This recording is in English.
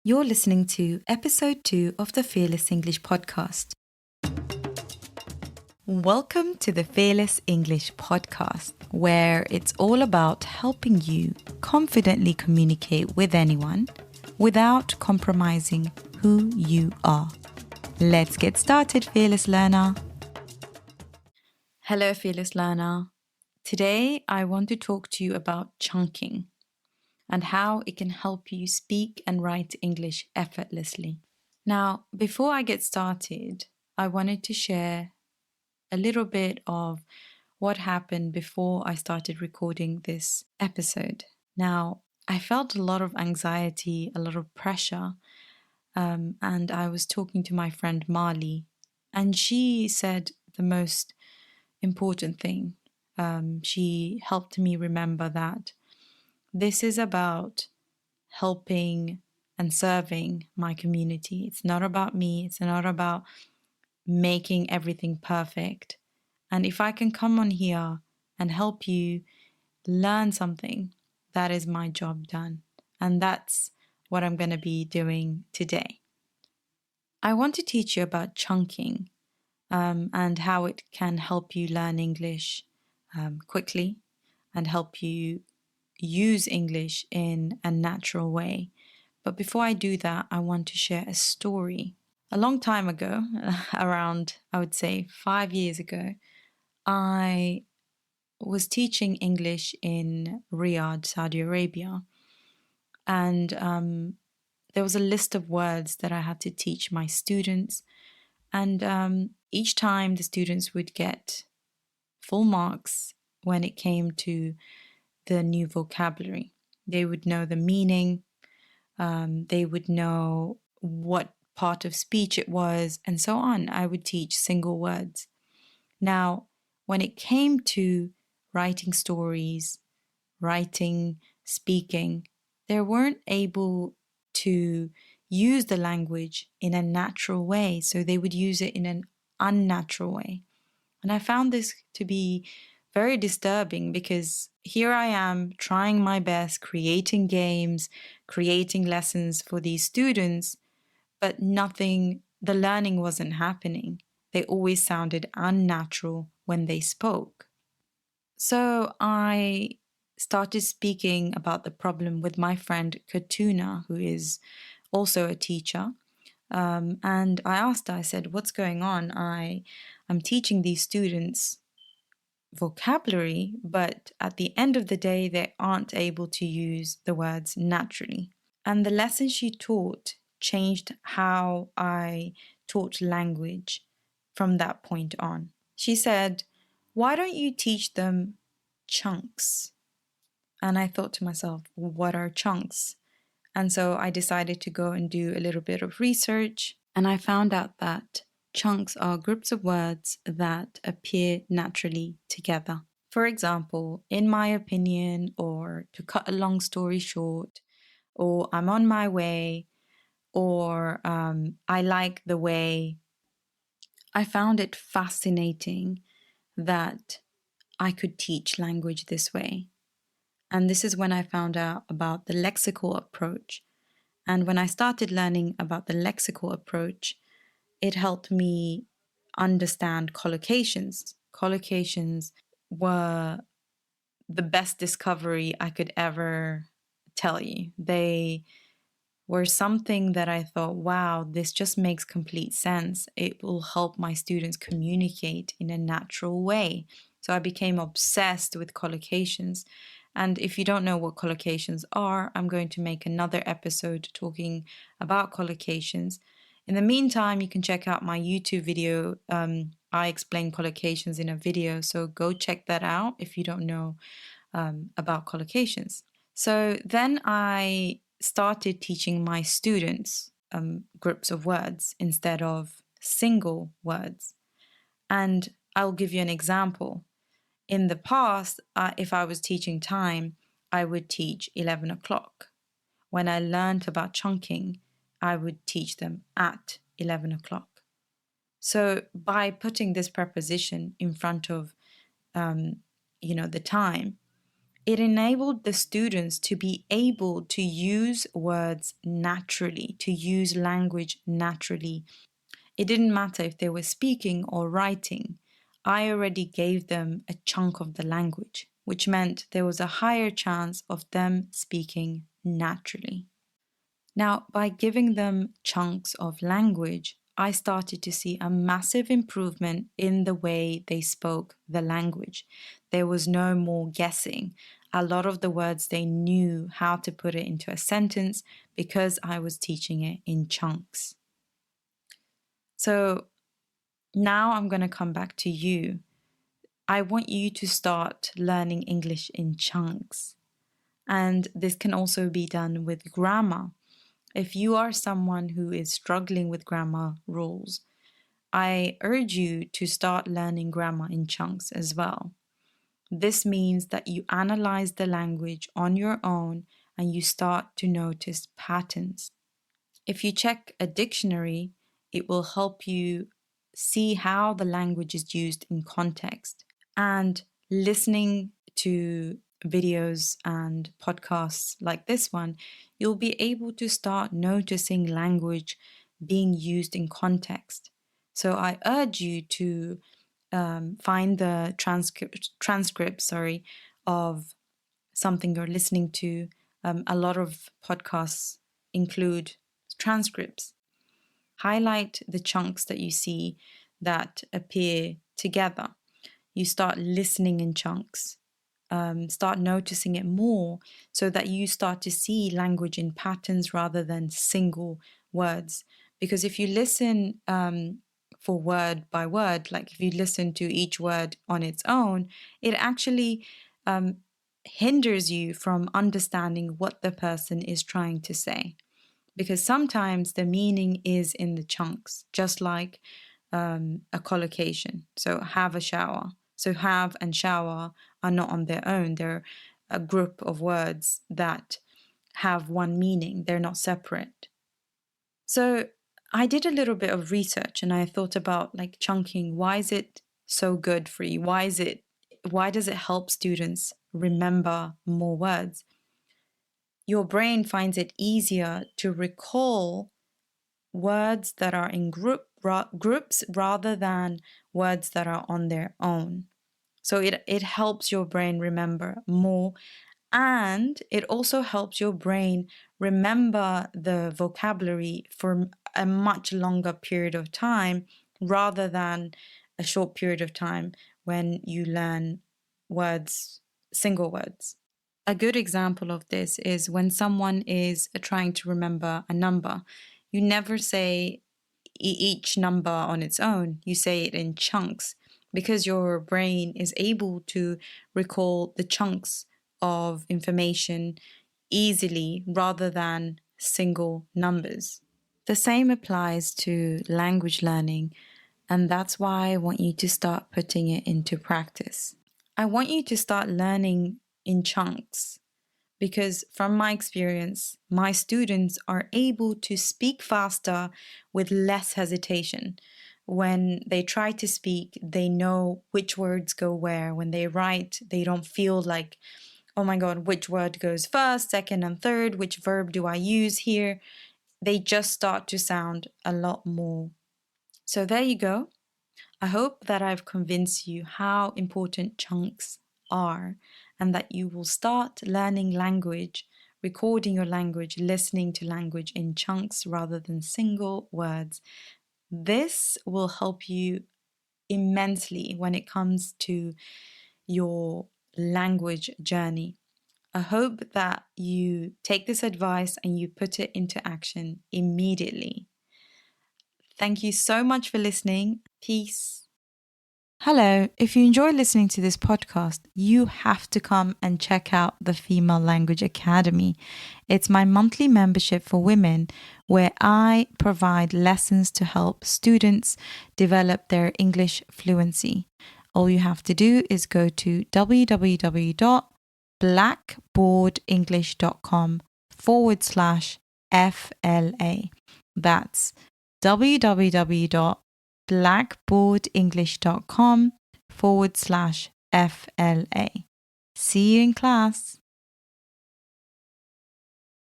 You're listening to Ep.2 of the Fearless English podcast. Welcome to the Fearless English podcast, where it's all about helping you confidently communicate with anyone without compromising who you are. Let's get started, Fearless Learner. Hello, Fearless Learner. Today, I want to talk to you about chunking and how it can help you speak and write English effortlessly. Now, before I get started, I wanted to share a little bit of what happened before I started recording this episode. Now, I felt a lot of anxiety, a lot of pressure, and I was talking to my friend Marley, and she said the most important thing. She helped me remember that this is about helping and serving my community. It's not about me. It's not about making everything perfect. And if I can come on here and help you learn something, that is my job done. And that's what I'm going to be doing today. I want to teach you about chunking and how it can help you learn English quickly and help you use English in a natural way. But before I do that, I want to share a story. A long time ago, around, I would say 5 years ago, I was teaching English in Riyadh, Saudi Arabia. And there was a list of words that I had to teach my students. And each time the students would get full marks when it came to the new vocabulary. They would know the meaning, they would know what part of speech it was, and so on. I would teach single words. Now, when it came to writing stories, writing, speaking, they weren't able to use the language in a natural way, so they would use it in an unnatural way. And I found this to be very disturbing because here I am trying my best, creating games, creating lessons for these students, but the learning wasn't happening. They always sounded unnatural when they spoke. So I started speaking about the problem with my friend Katuna, who is also a teacher. And I asked her, I said, what's going on? I'm teaching these students vocabulary, but at the end of the day, they aren't able to use the words naturally. And the lesson she taught changed how I taught language from that point on. She said, why don't you teach them chunks? And I thought to myself, what are chunks? And so I decided to go and do a little bit of research. And I found out that chunks are groups of words that appear naturally together. For example, in my opinion, or to cut a long story short, or I'm on my way, or I like the way. I found it fascinating that I could teach language this way. And this is when I found out about the lexical approach. And when I started learning about the lexical approach, it helped me understand collocations. Collocations were the best discovery I could ever tell you. They were something that I thought, wow, this just makes complete sense. It will help my students communicate in a natural way. So I became obsessed with collocations. And if you don't know what collocations are, I'm going to make another episode talking about collocations. In the meantime, you can check out my YouTube video. I explain collocations in a video, so go check that out if you don't know about collocations. So then I started teaching my students groups of words instead of single words. And I'll give you an example. In the past, if I was teaching time, I would teach 11 o'clock. When I learned about chunking, I would teach them at 11 o'clock. So by putting this preposition in front of, the time, It enabled the students to be able to use words naturally, to use language naturally. It didn't matter if they were speaking or writing. I already gave them a chunk of the language, which meant there was a higher chance of them speaking naturally. Now, by giving them chunks of language, I started to see a massive improvement in the way they spoke the language. There was no more guessing. A lot of the words they knew how to put it into a sentence because I was teaching it in chunks. So now I'm going to come back to you. I want you to start learning English in chunks. And this can also be done with grammar. If you are someone who is struggling with grammar rules, I urge you to start learning grammar in chunks as well. This means that you analyze the language on your own and you start to notice patterns. If you check a dictionary, it will help you see how the language is used in context. And listening to videos and podcasts like this one, you'll be able to start noticing language being used in context. So I urge you to find the transcript of something you're listening to. A lot of podcasts include transcripts. Highlight the chunks that you see that appear together. You start listening in chunks. Start noticing it more so that you start to see language in patterns rather than single words. Because if you listen for word by word, like if you listen to each word on its own, it actually hinders you from understanding what the person is trying to say. Because sometimes the meaning is in the chunks, just like a collocation. So have a shower. So have and shower are not on their own. They're a group of words that have one meaning. They're not separate. So I did a little bit of research and I thought about like chunking. Why is it so good for you? Why does it help students remember more words? Your brain finds it easier to recall words that are in groups rather than words that are on their own. So it helps your brain remember more, and it also helps your brain remember the vocabulary for a much longer period of time rather than a short period of time when you learn words, single words. A good example of this is when someone is trying to remember a number. You never say each number on its own, you say it in chunks because your brain is able to recall the chunks of information easily rather than single numbers. The same applies to language learning, and that's why I want you to start putting it into practice. I want you to start learning in chunks because, from my experience, my students are able to speak faster with less hesitation. When they try to speak, they know which words go where. When they write, they don't feel like, oh my God, which word goes first, second, and third? Which verb do I use here? They just start to sound a lot more. So there you go. I hope that I've convinced you how important chunks are and that you will start learning language, recording your language, listening to language in chunks rather than single words. This will help you immensely when it comes to your language journey. I hope that you take this advice and you put it into action immediately. Thank you so much for listening. Peace. Hello, if you enjoy listening to this podcast, you have to come and check out the Female Language Academy. It's my monthly membership for women where I provide lessons to help students develop their English fluency. All you have to do is go to www.blackboardenglish.com/FLA. That's www.blackboardenglish.com/FLA. See you in class.